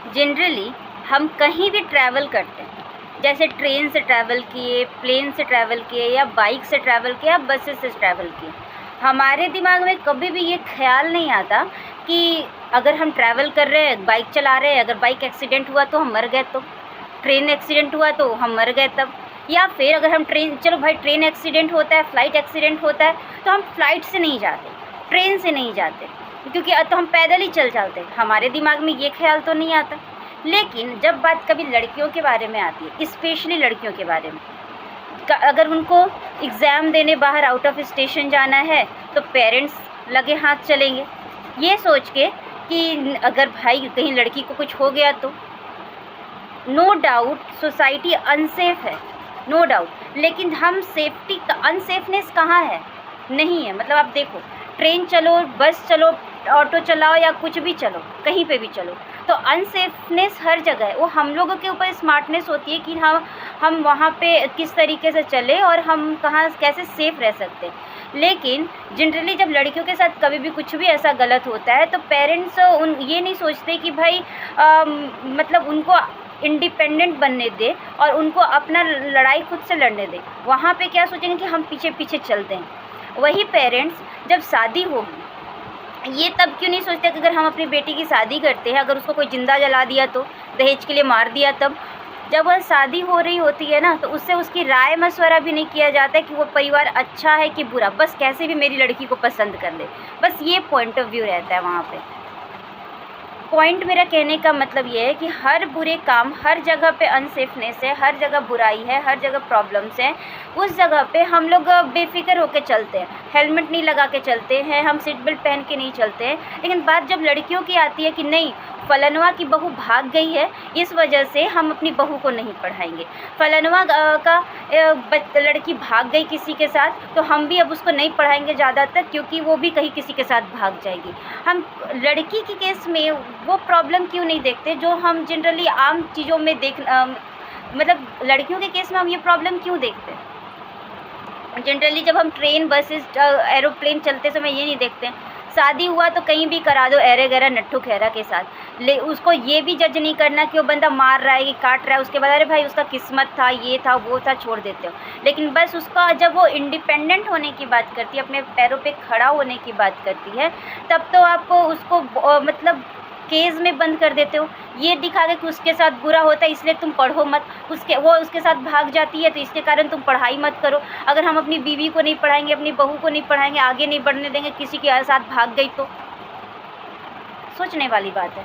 Generally हम कहीं भी ट्रैवल करते हैं, जैसे ट्रेन से ट्रैवल किए, प्लेन से ट्रैवल किए, या बाइक से ट्रैवल किए, या बसेस से ट्रैवल किए, हमारे दिमाग में कभी भी ये ख्याल नहीं आता कि अगर हम ट्रैवल कर रहे हैं, बाइक चला रहे हैं, अगर बाइक एक्सीडेंट हुआ तो हम मर गए, तो ट्रेन एक्सीडेंट हुआ तो हम मर गए तब, या फिर अगर हम चलो भाई ट्रेन एक्सीडेंट होता है, फ़्लाइट एक्सीडेंट होता है, तो हम फ़्लाइट से नहीं जाते, ट्रेन से नहीं जाते, क्योंकि तो हम पैदल ही चल जाते। हमारे दिमाग में ये ख्याल तो नहीं आता। लेकिन जब बात कभी लड़कियों के बारे में आती है, स्पेशली लड़कियों के बारे में, अगर उनको एग्ज़ाम देने बाहर आउट ऑफ स्टेशन जाना है, तो पेरेंट्स लगे हाथ चलेंगे, ये सोच के कि अगर भाई कहीं लड़की को कुछ हो गया तो। नो डाउट सोसाइटी अनसेफ है, नो डाउट, लेकिन हम सेफ्टी का अनसेफनेस कहाँ है? नहीं है। मतलब आप देखो, ट्रेन चलो, बस चलो, ऑटो चलाओ, या कुछ भी चलो, कहीं पे भी चलो, तो अनसेफनेस हर जगह है। वो हम लोगों के ऊपर स्मार्टनेस होती है कि हम वहाँ पे किस तरीके से चले और हम कहाँ कैसे सेफ़ रह सकते हैं। लेकिन जनरली जब लड़कियों के साथ कभी भी कुछ भी ऐसा गलत होता है, तो पेरेंट्स ये नहीं सोचते कि भाई मतलब उनको इंडिपेंडेंट बनने दे और उनको अपना लड़ाई खुद से लड़ने दें। वहाँ पे क्या सोचेंगे कि हम पीछे पीछे चलते हैं। वही पेरेंट्स जब शादी होगी, ये तब क्यों नहीं सोचते कि अगर हम अपनी बेटी की शादी करते हैं, अगर उसको कोई जिंदा जला दिया तो, दहेज के लिए मार दिया तब, जब वह शादी हो रही होती है ना, तो उससे उसकी राय मशवरा भी नहीं किया जाता कि वो परिवार अच्छा है कि बुरा, बस कैसे भी मेरी लड़की को पसंद कर ले, बस ये पॉइंट ऑफ व्यू रहता है वहाँ पे। पॉइंट मेरा कहने का मतलब ये है कि हर बुरे काम, हर जगह पे अनसेफनेस है, हर जगह बुराई है, हर जगह प्रॉब्लम्स हैं। उस जगह पे हम लोग बेफिक्र होकर चलते हैं, हेलमेट नहीं लगा के चलते हैं, हम सीट बेल्ट पहन के नहीं चलते हैं। लेकिन बात जब लड़कियों की आती है कि नहीं, फलनवा की बहू भाग गई है, इस वजह से हम अपनी बहू को नहीं पढ़ाएंगे, फलनवा का लड़की भाग गई किसी के साथ, तो हम भी अब उसको नहीं पढ़ाएंगे ज़्यादातर, क्योंकि वो भी कहीं किसी के साथ भाग जाएगी। हम लड़की के केस में वो प्रॉब्लम क्यों नहीं देखते जो हम जनरली आम चीज़ों में मतलब लड़कियों के केस में हम ये प्रॉब्लम क्यों देखते हैं? जनरली जब हम ट्रेन, बसेस, एरोप्लेन चलते समय ये नहीं देखते हैं। शादी हुआ तो कहीं भी करा दो, ऐरे गैरा नट्ठू खैरा के साथ, उसको ये भी जज नहीं करना कि वो बंदा मार रहा है कि काट रहा है, उसके बाद अरे भाई उसका किस्मत था, ये था, वो था, छोड़ देते हो। लेकिन बस उसका जब वो इंडिपेंडेंट होने की बात करती है, अपने पैरों पे खड़ा होने की बात करती है, तब तो आप उसको मतलब केज में बंद कर देते हो, ये दिखा के कि उसके साथ बुरा होता है इसलिए तुम पढ़ो मत, वो उसके साथ भाग जाती है तो इसके कारण तुम पढ़ाई मत करो। अगर हम अपनी बीवी को नहीं पढ़ाएंगे, अपनी बहू को नहीं पढ़ाएंगे, आगे नहीं बढ़ने देंगे, किसी के साथ भाग गई तो सोचने वाली बात है।